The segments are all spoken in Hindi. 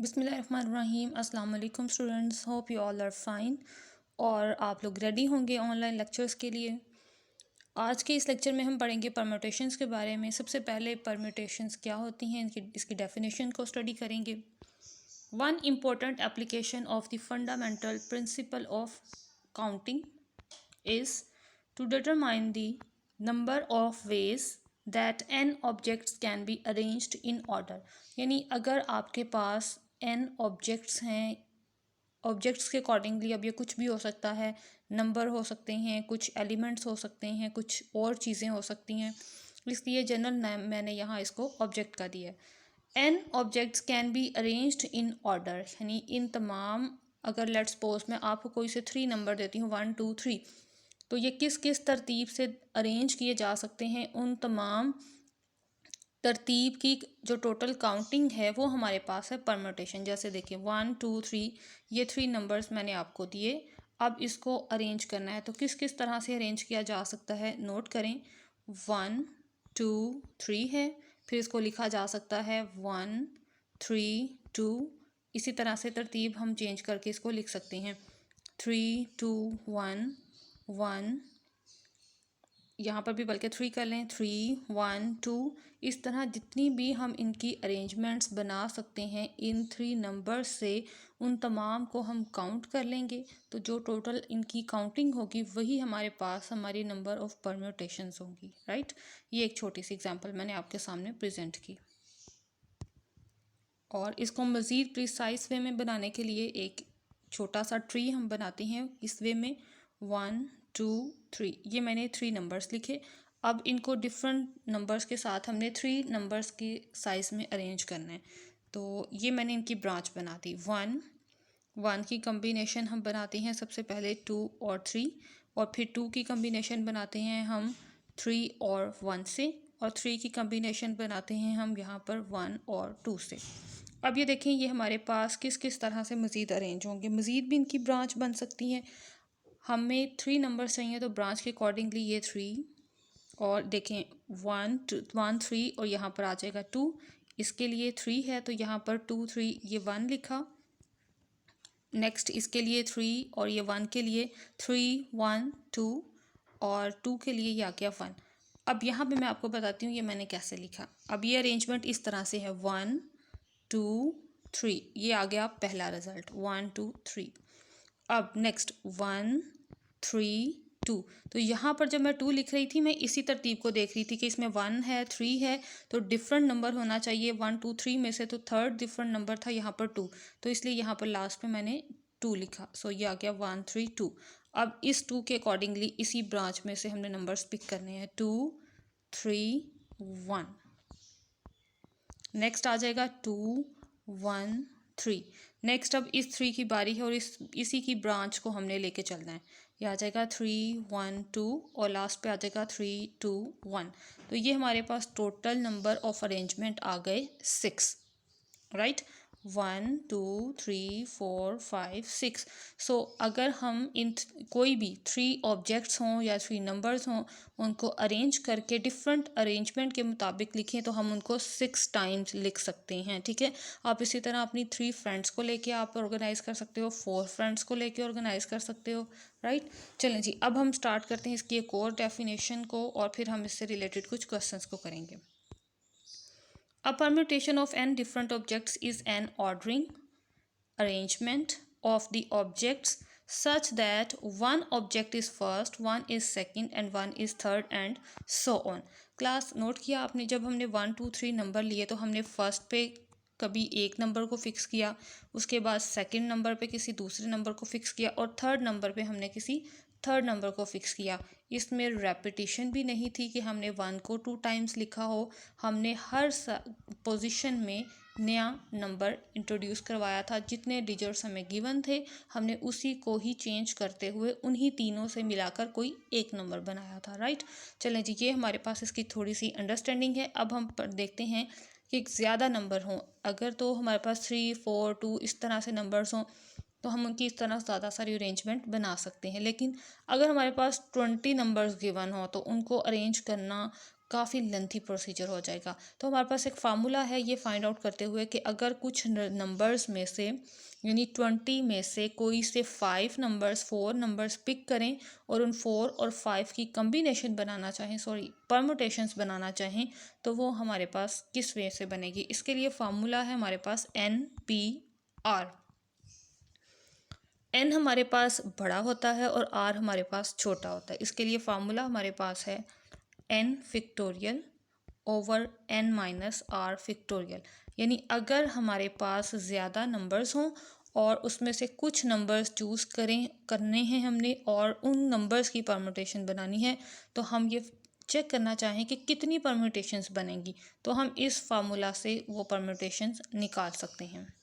बिस्मिल्लाहिर्रहमानिर्रहीम। अस्सलाम वालेकुम students, hope you all are fine और आप लोग रेडी होंगे ऑनलाइन लेक्चर्स के लिए। आज के इस लेक्चर में हम पढ़ेंगे परम्यूटेशंस के बारे में। सबसे पहले परम्यूटेशंस क्या होती हैं, इसकी डेफिनेशन को स्टडी करेंगे। One important application of the fundamental principle of counting is to determine the number of ways that n objects can be arranged in order। यानी अगर आपके पास n ऑब्जेक्ट्स हैं, ऑब्जेक्ट्स के अकॉर्डिंगली अब ये कुछ भी हो सकता है, नंबर हो सकते हैं, कुछ एलिमेंट्स हो सकते हैं, कुछ और चीज़ें हो सकती हैं, इसलिए जनरल नेम मैंने यहाँ इसको ऑब्जेक्ट का दिया है। n objects can be arranged in order, यानी इन तमाम, अगर लेट्स सपोज मैं आपको कोई से 3 नंबर देती हूँ 1 2 3, तो ये किस किस तरतीब से अरेंज किए जा सकते हैं, उन तमाम तरतीब की जो टोटल काउंटिंग है वो हमारे पास है परम्यूटेशन। जैसे देखिए 1 2 3, ये 3 नंबर्स मैंने आपको दिए, अब इसको अरेंज करना है तो किस किस तरह से अरेंज किया जा सकता है, नोट करें। 1 2 3 है, फिर इसको लिखा जा सकता है 1 3 2, इसी तरह से तरतीब हम चेंज करके इसको लिख सकते हैं 3 2 1 1, यहाँ पर भी बल्कि 3 कर लें 3 1 2। इस तरह जितनी भी हम इनकी अरेंजमेंट्स बना सकते हैं इन 3 नंबर्स से, उन तमाम को हम काउंट कर लेंगे, तो जो टोटल इनकी काउंटिंग होगी वही हमारे पास हमारी नंबर ऑफ़ परम्यूटेशंस होंगी, राइट। ये एक छोटी सी एग्जांपल मैंने आपके सामने प्रेजेंट की। और इसको मज़ीद प्रिसाइज वे में बनाने के लिए एक छोटा सा ट्री हम बनाते हैं इस वे में। 1 2 3, ये मैंने 3 नंबर्स लिखे। अब इनको डिफरेंट नंबर्स के साथ हमने 3 नंबर्स की साइज़ में अरेंज करना है, तो ये मैंने इनकी ब्रांच बना दी। 1 की कम्बिनेशन हम बनाते हैं सबसे पहले 2 और 3, और फिर 2 की कम्बिनेशन बनाते हैं हम 3 और 1 से, और 3 की कम्बिनेशन बनाते हैं हम यहाँ पर 1 और 2 से। अब ये देखें, ये हमारे पास किस किस तरह से मज़ीद अरेंज होंगे, मज़ीद भी इनकी ब्रांच बन सकती हैं। हमें 3 नंबर्स चाहिए तो ब्रांच के अकॉर्डिंगली ये 3, और देखें 1 1 3, और यहाँ पर आ जाएगा 2, इसके लिए 3 है तो यहाँ पर 2 3 ये 1 लिखा। नेक्स्ट इसके लिए 3, और ये 1 के लिए 3 1 2, और 2 के लिए ये आ गया 1। अब यहाँ पे मैं आपको बताती हूँ ये मैंने कैसे लिखा। अब ये अरेंजमेंट इस तरह से है 1 2 3, ये आ गया पहला रिजल्ट 1 2 3। अब नेक्स्ट 1 3 2, तो यहाँ पर जब मैं 2 लिख रही थी मैं इसी तरतीब को देख रही थी कि इसमें 1 है 3 है, तो डिफरेंट नंबर होना चाहिए 1 2 3 में से, तो थर्ड डिफरेंट नंबर था यहाँ पर 2, तो इसलिए यहाँ पर लास्ट में मैंने 2 लिखा। सो ये आ गया 1 3 2। अब इस 2 के अकॉर्डिंगली इसी ब्रांच में से हमने नंबर्स पिक करने हैं 2 3 1। नेक्स्ट आ जाएगा 2 1 3। नेक्स्ट अब इस 3 की बारी है और इसी की ब्रांच को हमने लेके चलना है। ये आ जाएगा 3 1 2, और लास्ट पे आ जाएगा 3 2 1। तो ये हमारे पास टोटल नंबर ऑफ अरेंजमेंट आ गए 6, राइट। 1 2 3 4 5 6। सो अगर हम इन कोई भी 3 ऑब्जेक्ट्स हों या 3 नंबर्स हों, उनको अरेंज करके डिफरेंट अरेंजमेंट के मुताबिक लिखें तो हम उनको 6 टाइम्स लिख सकते हैं, ठीक है। आप इसी तरह अपनी 3 फ्रेंड्स को लेके आप ऑर्गेनाइज़ कर सकते हो, 4 फ्रेंड्स को लेके ऑर्गेनाइज़ कर सकते हो, राइट। चलें जी, अब हम स्टार्ट करते हैं इसकी एक और डेफिनेशन को, और फिर हम इससे रिलेटेड कुछ क्वेश्चंस को करेंगे। A permutation of n different objects is an ordering arrangement of the objects such that one object is first, one is second and one is third and so on। Class note किया आपने, जब हमने 1 2 3 नंबर लिए तो हमने फर्स्ट पे कभी एक नंबर को फिक्स किया, उसके बाद सेकंड नंबर पे किसी दूसरे नंबर को फिक्स किया, और थर्ड नंबर पे हमने किसी थर्ड नंबर को फिक्स किया। इसमें रेपिटेशन भी नहीं थी कि हमने 1 को 2 टाइम्स लिखा हो, हमने हर पोजीशन में नया नंबर इंट्रोड्यूस करवाया था। जितने डिजिट्स हमें गिवन थे हमने उसी को ही चेंज करते हुए उन्हीं तीनों से मिलाकर कोई एक नंबर बनाया था, राइट। चलें जी, ये हमारे पास इसकी थोड़ी सी अंडरस्टैंडिंग है। अब हम देखते हैं कि ज़्यादा नंबर हों, अगर तो हमारे पास 3 4 2 इस तरह से नंबर्स हों तो हम उनकी इस तरह ज़्यादा सारी अरेंजमेंट बना सकते हैं। लेकिन अगर हमारे पास 20 नंबर्स गिवन हो तो उनको अरेंज करना काफ़ी लेंथी प्रोसीजर हो जाएगा। तो हमारे पास एक फार्मूला है ये फाइंड आउट करते हुए कि अगर कुछ नंबर्स में से यानी 20 में से कोई से 4 नंबर्स पिक करें और उन 4 और 5 की कम्बिनेशन बनाना चाहें, परमुटेशंस बनाना चाहें, तो वो हमारे पास किस वे से बनेगी। इसके लिए फार्मूला है हमारे पास NPR। N हमारे पास बड़ा होता है और R हमारे पास छोटा होता है। इसके लिए फार्मूला हमारे पास है N factorial over N minus R factorial. यानी अगर हमारे पास ज़्यादा नंबर्स हों और उसमें से कुछ नंबर्स चूज़ करने हैं हमने और उन नंबर्स की परमुटेशन बनानी है, तो हम ये चेक करना चाहें कि कितनी परम्यूटेशंस बनेंगी, तो हम इस फार्मूला से वो परम्यूटेशंस निकाल सकते हैं।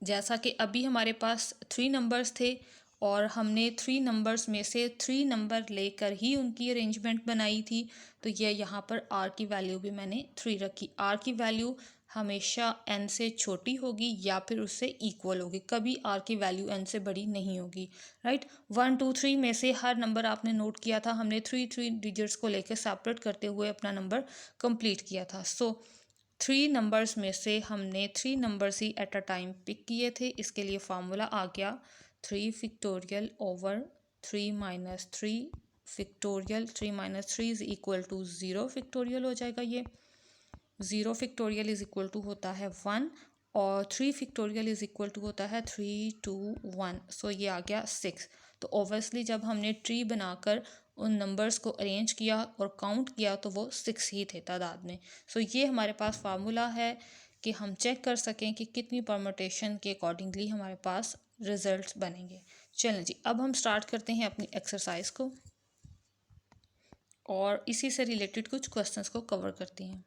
जैसा कि अभी हमारे पास 3 नंबर्स थे और हमने 3 नंबर्स में से 3 नंबर लेकर ही उनकी अरेंजमेंट बनाई थी, तो ये यहाँ पर R की वैल्यू भी मैंने 3 रखी। R की वैल्यू हमेशा N से छोटी होगी या फिर उससे इक्वल होगी, कभी R की वैल्यू N से बड़ी नहीं होगी, राइट। 1 2 3 में से हर नंबर आपने नोट किया था, हमने 3 डिजिट्स को लेकर सेपरेट करते हुए अपना नंबर कंप्लीट किया था। सो 3 नंबर्स में से हमने 3 नंबर्स ही एट अ टाइम पिक किए थे। इसके लिए फार्मूला आ गया 3 factorial over 3 minus 3 factorial. 3 minus 3 is equal to 0 factorial हो जाएगा। ये 0 फैक्टोरियल इज इक्वल टू होता है 1 और 3 फैक्टोरियल इज इक्वल टू होता है 3 2 1। सो ये आ गया 6। तो ओब्वियसली जब हमने ट्री बनाकर उन नंबर्स को अरेंज किया और काउंट किया तो वो 6 ही थे तादाद में। सो ये हमारे पास फार्मूला है कि हम चेक कर सकें कि कितनी परमुटेशन के अकॉर्डिंगली हमारे पास रिजल्ट्स बनेंगे। चलें जी, अब हम स्टार्ट करते हैं अपनी एक्सरसाइज को और इसी से रिलेटेड कुछ क्वेश्चंस को कवर करते हैं।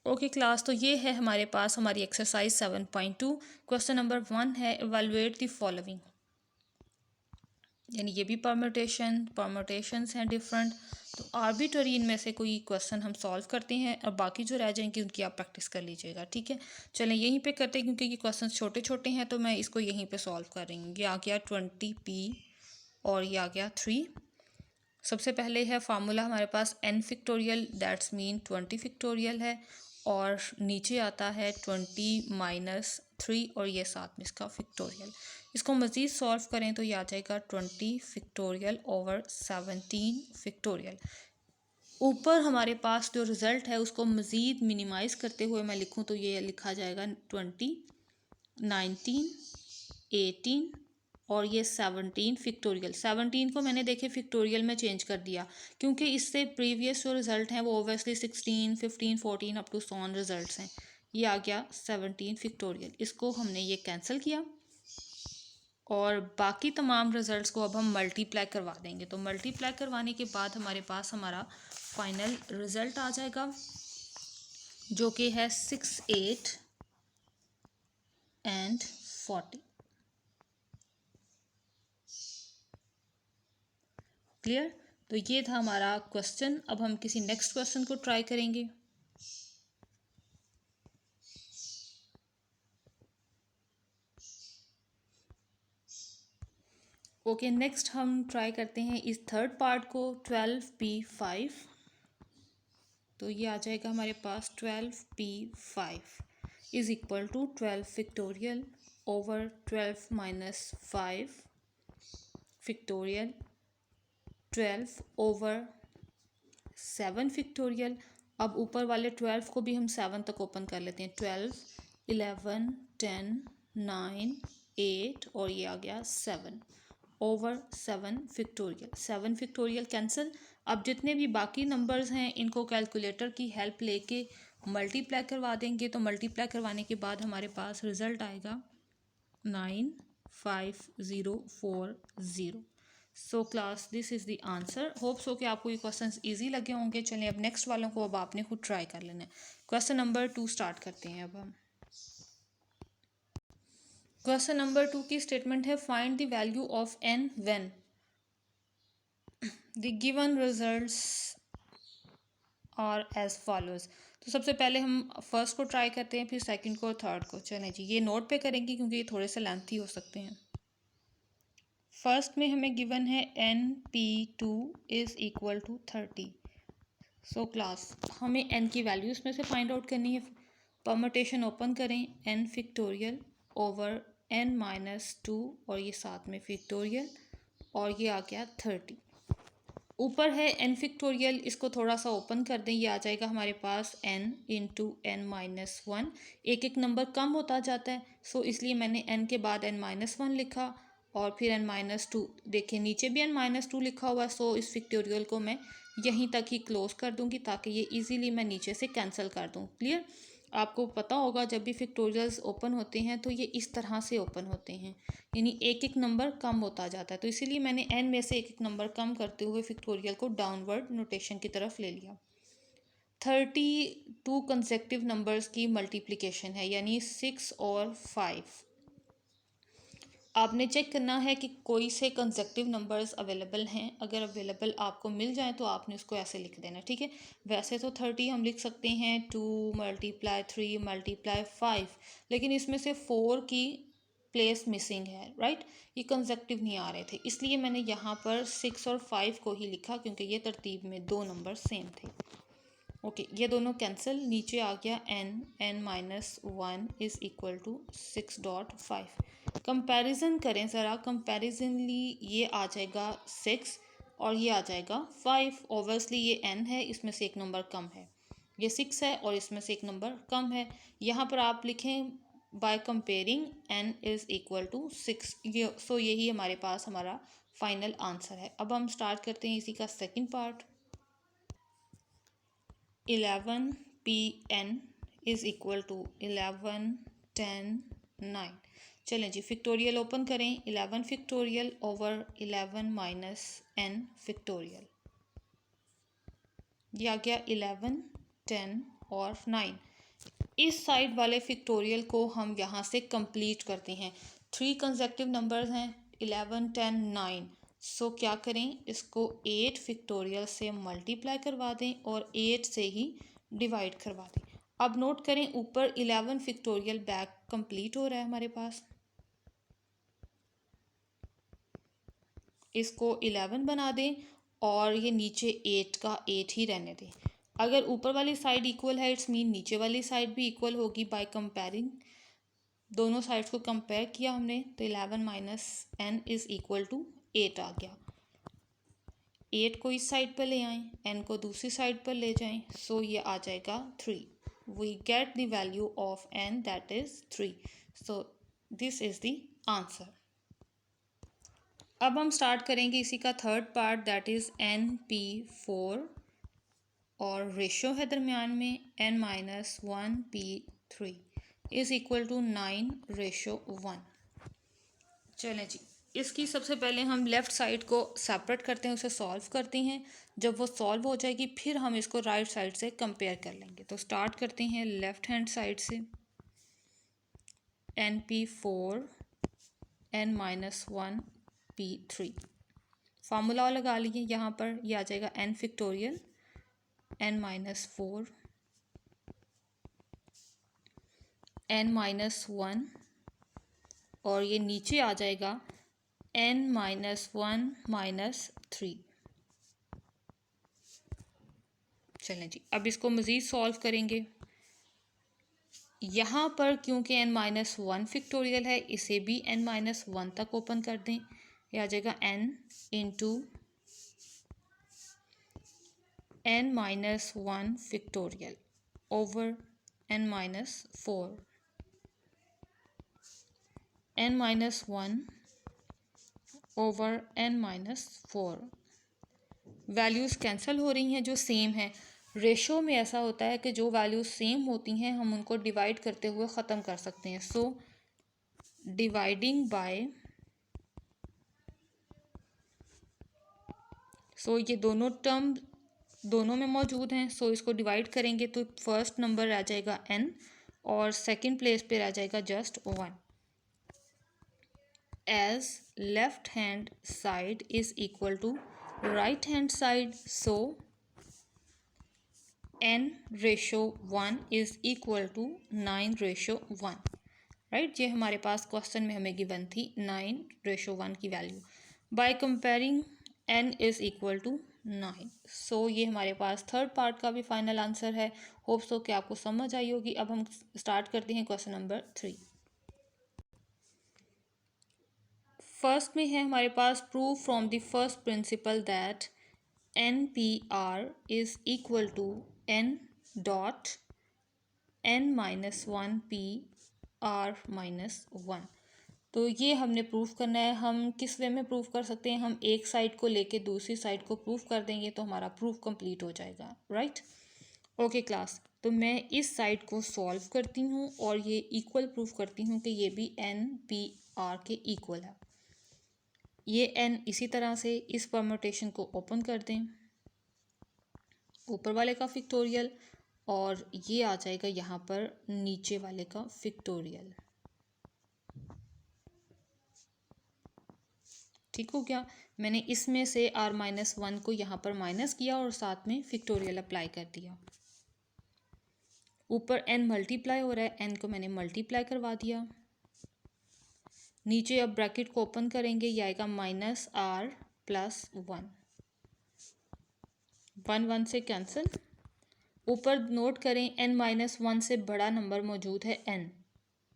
ओके क्लास, तो ये है हमारे पास हमारी एक्सरसाइज 7.2। क्वेश्चन नंबर 1 है इवैल्यूएट द फॉलोइंग। यानी ये भी परम्यूटेशंस हैं डिफरेंट, तो आर्बिट्ररी इनमें से कोई क्वेश्चन हम सॉल्व करते हैं और बाकी जो रह जाएंगे उनकी आप प्रैक्टिस कर लीजिएगा, ठीक है। चलें यहीं पे करते हैं क्योंकि ये क्वेश्चन छोटे छोटे हैं, तो मैं इसको यहीं पे सॉल्व कर रही हूँ। ये आ गया 20p और ये आ गया 3। सबसे पहले है फार्मूला हमारे पास n factorial, that's mean 20 factorial है, और नीचे आता है 20 माइनस 3 और ये साथ में इसका फैक्टोरियल। इसको मज़ीद सॉल्व करें तो ये आ जाएगा 20 फैक्टोरियल ओवर 17 फैक्टोरियल। ऊपर हमारे पास जो रिज़ल्ट है उसको मज़ीद मिनिमाइज़ करते हुए मैं लिखूं तो ये लिखा जाएगा 20 19 18 और ये 17 फैक्टोरियल। 17 को मैंने देखे फैक्टोरियल में चेंज कर दिया क्योंकि इससे प्रीवियस जो रिज़ल्ट हैं वो ओबियसली 16 15 14 अप टू सॉन रिज़ल्ट्स हैं। ये आ गया 17 फैक्टोरियल। इसको हमने ये कैंसिल किया और बाकी तमाम रिज़ल्ट्स को अब हम मल्टीप्लाई करवा देंगे। तो मल्टीप्लाई करवाने के बाद हमारे पास हमारा फाइनल रिज़ल्ट आ जाएगा जो कि है 6 8 एंड 40। क्लियर? तो ये था हमारा क्वेश्चन। अब हम किसी नेक्स्ट क्वेश्चन को ट्राई करेंगे। ओके, नेक्स्ट हम ट्राई करते हैं इस थर्ड पार्ट को 12p5। तो ये आ जाएगा हमारे पास 12p5 is equal to 12 factorial over 12 minus 5 factorial 12 over 7 factorial. अब ऊपर वाले 12 को भी हम 7 तक ओपन कर लेते हैं। 12 11 10 9 8 और ये आ गया 7 ओवर 7 फैक्टोरियल। 7 factorial cancel. अब जितने भी बाकी नंबर्स हैं इनको कैलकुलेटर की हेल्प लेके मल्टीप्लाई करवा देंगे। तो मल्टीप्लाई करवाने के बाद हमारे पास रिजल्ट आएगा 954040। So class this is the answer. Hope so कि आपको ये क्वेश्चंस इजी लगे होंगे। चलें अब नेक्स्ट वालों को अब आपने खुद ट्राई कर लेना है। क्वेश्चन नंबर 2 स्टार्ट करते हैं अब हम। क्वेश्चन नंबर 2 की स्टेटमेंट है find the value of n when the given results are as follows. तो सबसे पहले हम फर्स्ट को ट्राई करते हैं, फिर सेकंड को और थर्ड को। चलें जी, ये नोट पे करेंगे क्योंकि ये थोड़े से लेंथी हो सकते हैं। फर्स्ट में हमें गिवन है NP2 is equal to 30। So class हमें n की वैल्यूज़ में से फाइंड आउट करनी है। परमुटेशन ओपन करें, n फैक्टोरियल ओवर n-2 और ये साथ में फैक्टोरियल और ये आ गया 30। ऊपर है n फैक्टोरियल, इसको थोड़ा सा ओपन कर दें, ये आ जाएगा हमारे पास n इंटू n-1। एक एक नंबर कम होता जाता है, सो इसलिए मैंने n के बाद n-1 लिखा और फिर n-2। देखिए नीचे भी n-2 लिखा हुआ है, सो इस फैक्टोरियल को मैं यहीं तक ही क्लोज कर दूंगी ताकि ये इजीली मैं नीचे से कैंसिल कर दूं। क्लियर? आपको पता होगा जब भी फैक्टोरियल्स ओपन होते हैं तो ये इस तरह से ओपन होते हैं, यानी एक एक नंबर कम होता जाता है। तो इसीलिए मैंने n में से एक एक नंबर कम करते हुए फैक्टोरियल को डाउनवर्ड नोटेशन की तरफ ले लिया। 32 कंसेक्टिव नंबर्स की मल्टीप्लिकेशन है, यानी 6 और 5। आपने चेक करना है कि कोई से कंसेक्टिव नंबर्स अवेलेबल हैं। अगर अवेलेबल आपको मिल जाए तो आपने उसको ऐसे लिख देना, ठीक है। वैसे तो 30 हम लिख सकते हैं 2 × 3 × 5, लेकिन इसमें से 4 की प्लेस मिसिंग है, राइट। ये कंसेक्टिव नहीं आ रहे थे, इसलिए मैंने यहाँ पर 6 और 5 को ही लिखा क्योंकि ये तरतीब में दो नंबर सेम थे। ओके, ये दोनों कैंसिल, नीचे आ गया n-1 is equal to 6.5। Comparison करें ज़रा, कंपैरिजनली ये आ जाएगा 6 और ये आ जाएगा 5। ओबियसली ये n है, इसमें से एक नंबर कम है, ये 6 है और इसमें से एक नंबर कम है। यहाँ पर आप लिखें by comparing n is equal to 6। ये सो यही हमारे पास हमारा फाइनल आंसर है। अब हम स्टार्ट करते हैं इसी का second part. 11pn is equal to 11 10 9। चलें जी, फैक्टोरियल ओपन करें। 11 factorial over 11 minus n factorial, ये आ गया 11 10 और 9। इस साइड वाले फैक्टोरियल को हम यहाँ से कंप्लीट करते हैं। 3 कंसेक्टिव नंबर्स हैं 11 10 9। सो क्या करें, इसको 8 फैक्टोरियल से मल्टीप्लाई करवा दें और 8 से ही डिवाइड करवा दें। अब नोट करें ऊपर 11 फैक्टोरियल बैक कंप्लीट हो रहा है हमारे पास, इसको 11 बना दें और ये नीचे 8 का 8 ही रहने दें। अगर ऊपर वाली साइड इक्वल है, इट्स मीन नीचे वाली साइड भी इक्वल होगी। बाय कंपेयरिंग दोनों साइड्स को कंपेयर किया हमने तो 11 minus n is equal to 8 आ गया। 8 को इस साइड पर ले आएँ, n को दूसरी साइड पर ले जाएं, सो ये आ जाएगा 3। We get the value of n that is 3। So this is the answer. अब हम स्टार्ट करेंगे इसी का third part, that is NP4 और रेशो है दरमियान में n-1p3 इज़ इक्वल टू 9:1। चलें जी, इसकी सबसे पहले हम लेफ़्ट साइड को सेपरेट करते हैं, उसे सॉल्व करते हैं। जब वो सॉल्व हो जाएगी फिर हम इसको राइट साइड से कंपेयर कर लेंगे। तो स्टार्ट करते हैं लेफ़्ट हैंड साइड से। NP4 n-1p3 फार्मूला लगा लिए यहाँ पर, ये आ जाएगा n फैक्टोरियल n-4 n-1 और ये नीचे आ जाएगा n-1 -3। चलें जी, अब इसको मज़ीद सॉल्व करेंगे। यहाँ पर क्योंकि n-1 फैक्टोरियल है, इसे भी n-1 तक ओपन कर दें, ये आ जाएगा n into n-1 factorial over n-4 n-1 over n-4। Values cancel हो रही हैं जो सेम है। रेशो में ऐसा होता है कि जो वैल्यूज़ सेम होती हैं हम उनको डिवाइड करते हुए ख़त्म कर सकते हैं। सो डिवाइडिंग बाय, सो ये दोनों टर्म दोनों में मौजूद हैं। सो इसको डिवाइड करेंगे तो फर्स्ट नंबर आ जाएगा n और सेकंड प्लेस पे आ जाएगा just 1। As left hand side is equal to right hand side, so n/1 is equal to 9/1, right. ये हमारे पास क्वेश्चन में हमें गिवन थी 9/1 की वैल्यू। By comparing n is equal to 9। So ये हमारे पास थर्ड पार्ट का भी फाइनल आंसर है। होप सो कि आपको समझ आई होगी। अब हम स्टार्ट करते हैं क्वेश्चन नंबर 3। फर्स्ट में है हमारे पास prove from the first principle that N P R is equal to n dot n minus one P R minus one. तो ये हमने प्रूफ करना है। हम किस वे में प्रूफ कर सकते हैं? हम एक साइड को लेके दूसरी साइड को प्रूफ कर देंगे तो हमारा प्रूफ कंप्लीट हो जाएगा, राइट। ओके क्लास, तो मैं इस साइड को सॉल्व करती हूँ और ये इक्वल प्रूफ करती हूँ कि ये भी एन पी आर के इक्वल है। ये एन इसी तरह से इस परम्यूटेशन को ओपन कर दें, ऊपर वाले का फिक्टोरियल, और ये आ जाएगा यहाँ पर नीचे वाले का फिक्टोरियल। ठीक हो गया। मैंने इसमें से r माइनस वन को यहाँ पर माइनस किया और साथ में फिक्टोरियल अप्लाई कर दिया। ऊपर n मल्टीप्लाई हो रहा है, n को मैंने मल्टीप्लाई करवा दिया। नीचे अब ब्रैकेट को ओपन करेंगे, ये आएगा minus r plus one, one one से कैंसिल। ऊपर नोट करें n माइनस वन से बड़ा नंबर मौजूद है n,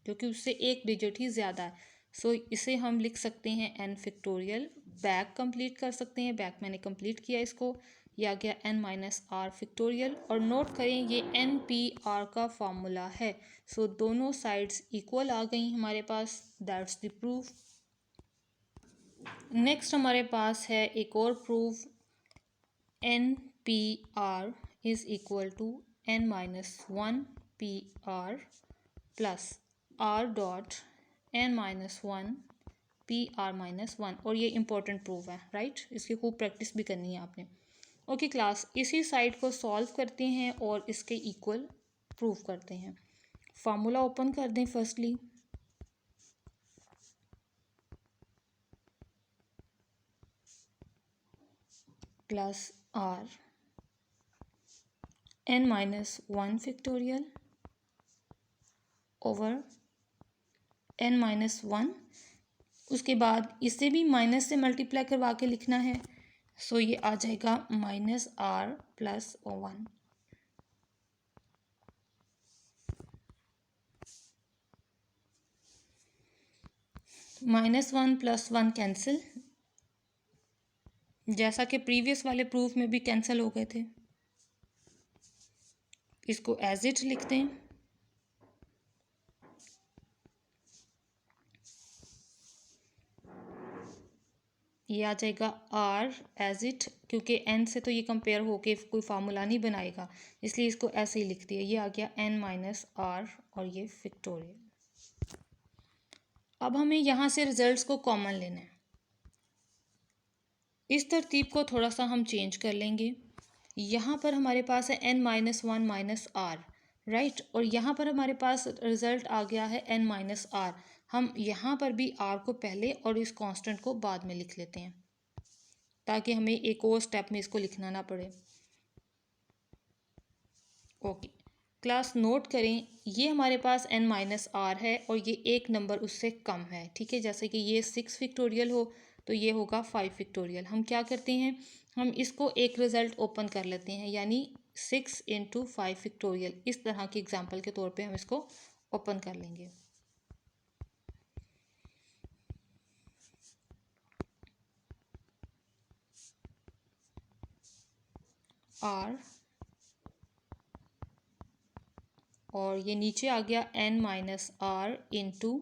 क्योंकि उससे एक डिजिट ही ज़्यादा है। सो इसे हम लिख सकते हैं n फिक्टोरियल। बैक कंप्लीट कर सकते हैं, बैक मैंने कंप्लीट किया इसको। यह आ गया n माइनस आर फिक्टोरियल। और नोट करें ये n पी आर का फार्मूला है। सो दोनों साइड्स इक्वल आ गई हमारे पास। That's the proof. नेक्स्ट हमारे पास है एक और proof, n P R is equal to n minus one P R plus r dot n minus one P R minus one. और ये इंपॉर्टेंट प्रूफ है, राइट। इसकी खूब प्रैक्टिस भी करनी है आपने। ओके क्लास, इसी साइड को सॉल्व करते हैं और इसके इक्वल प्रूफ करते हैं। फार्मूला ओपन कर दें firstly. Plus r n minus one factorial over n minus one. उसके बाद इसे भी माइनस से मल्टीप्लाई करवा के लिखना है। सो ये आ जाएगा minus r plus one. Minus one plus one cancel, जैसा कि प्रीवियस वाले प्रूफ में भी कैंसिल हो गए थे। इसको एज इट लिख दें। ये आ जाएगा r एज इट, क्योंकि n से तो ये कंपेयर होके कोई फार्मूला नहीं बनाएगा, इसलिए इसको ऐसे ही लिख दिया। ये आ गया n माइनस आर और ये फिक्टोरियल। अब हमें यहाँ से रिजल्ट्स को कॉमन लेना है। इस तरतीब को थोड़ा सा हम चेंज कर लेंगे। यहाँ पर हमारे पास है n minus one minus r, right. और यहाँ पर हमारे पास रिजल्ट आ गया है n माइनस आर। हम यहाँ पर भी r को पहले और इस कांस्टेंट को बाद में लिख लेते हैं, ताकि हमें एक और स्टेप में इसको लिखना ना पड़े। ओके क्लास, नोट करें ये हमारे पास n माइनस आर है और ये एक नंबर उससे कम है, ठीक है। जैसे कि ये 6 फिक्टोरियल हो तो ये होगा 5 फिक्टोरियल। हम क्या करते हैं, हम इसको एक रिज़ल्ट ओपन कर लेते हैं, यानी 6 इंटू 5 फिक्टोरियल। इस तरह की एग्जांपल के तौर पे हम इसको ओपन कर लेंगे। आर और ये नीचे आ गया n minus r into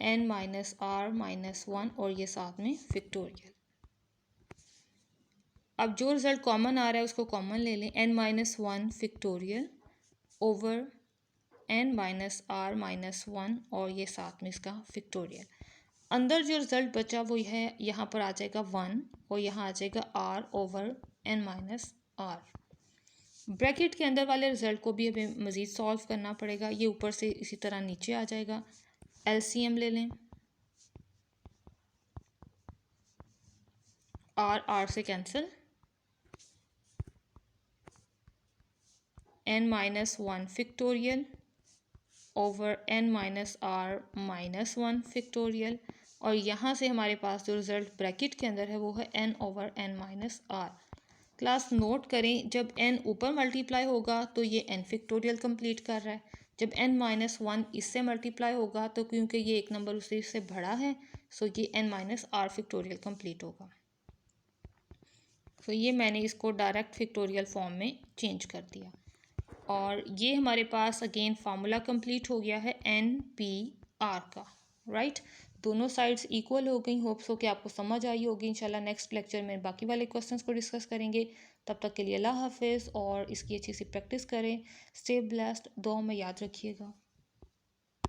n minus r minus one, और ये साथ में फिक्टोरियल। अब जो रिज़ल्ट कॉमन आ रहा है उसको कॉमन ले लें, n minus one factorial over n minus r minus one, और ये साथ में इसका फिक्टोरियल। अंदर जो रिज़ल्ट बचा वो है, यहाँ पर आ जाएगा वन और यहाँ आ जाएगा r over n minus r. Bracket के अंदर वाले रिज़ल्ट को भी हमें मज़ीद सॉल्व करना पड़ेगा। ये ऊपर से इसी तरह नीचे आ जाएगा। एलसीएम ले लें, आर से cancel, n minus one factorial over n minus r minus one factorial. और यहाँ से हमारे पास जो रिज़ल्ट ब्रैकेट के अंदर है वो है n/n-r। क्लास नोट करें, जब n ऊपर मल्टीप्लाई होगा तो ये n फैक्टोरियल कंप्लीट कर रहा है, जब n-1 इससे मल्टीप्लाई होगा तो क्योंकि ये एक नंबर उसी से बड़ा है सो ये n-r फैक्टोरियल कंप्लीट होगा। तो ये मैंने इसको डायरेक्ट फैक्टोरियल फॉर्म में चेंज कर दिया और ये हमारे पास अगेन फार्मूला कंप्लीट हो गया है n/r का, राइट। दोनों साइड्स इक्वल हो गई। होप्स हो कि आपको समझ आई होगी। इंशाल्लाह नेक्स्ट लेक्चर में बाकी वाले क्वेश्चंस को डिस्कस करेंगे। तब तक के लिए अल्लाह हाफिज़ और इसकी अच्छी सी प्रैक्टिस करें। स्टे ब्लेस्ड, दुआ में याद रखिएगा।